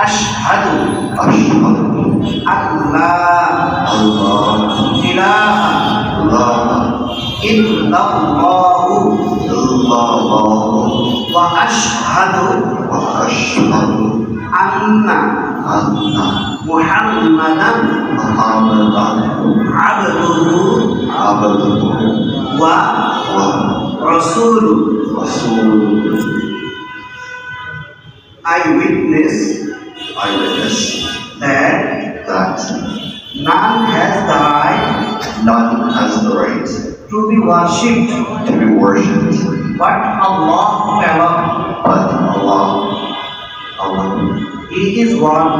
أشهد أشهد أن لا أن لا إله إله إلا الله إلا الله وأشهد وأشهد أن أن محمدا محمدا عبده عبده ورسوله. ورسوله. I witness I witness that that none has the right none has the right to be worshipped to be worshipped but Allah alone. but Allah alone. He is one.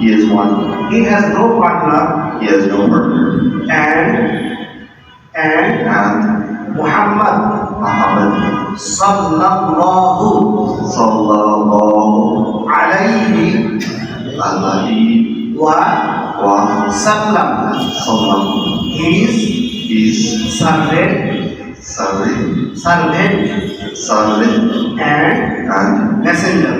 He is one. He has no partner. He has no partner. And And Muhammad Muhammad sallallahu sallallahu alayhi alaihi wa wa sallam. sallam His is servant and messenger.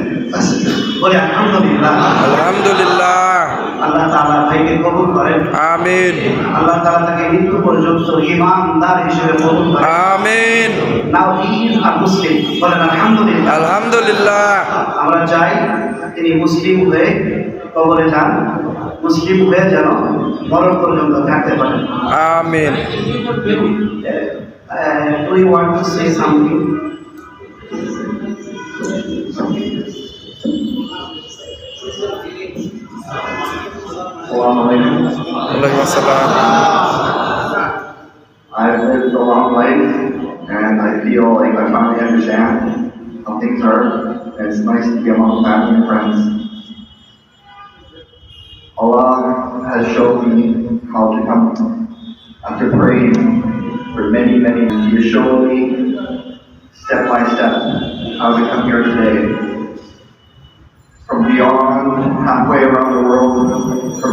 বলে আলহামদুলিল্লাহ। আলহামদুলিল্লাহ। আল্লাহ তাআলা ভাইকে কবুল করেন। আমিন। আল্লাহ তাআলা তাকে মৃত্যু পর্যন্ত ঈমানদার হিসেবে কবুল করেন। আমিন। নাও হি ইজ আ মুসলিম। বলেন আলহামদুলিল্লাহ। আলহামদুলিল্লাহ। আমরা চাই তিনি মুসলিম হয়ে কবরে যান, মুসলিম হয়ে যেন মরণ পর্যন্ত থাকতে পারেন। আমিন। Do you want to say something? ওয়ালাইকুম আসসালাম। I've lived a long life and I feel like I finally understand how things are. And it's nice to be among family and friends. Allah has shown me how to come after praying for many years. He has shown me step by step how to come here today. From beyond, halfway around the world, from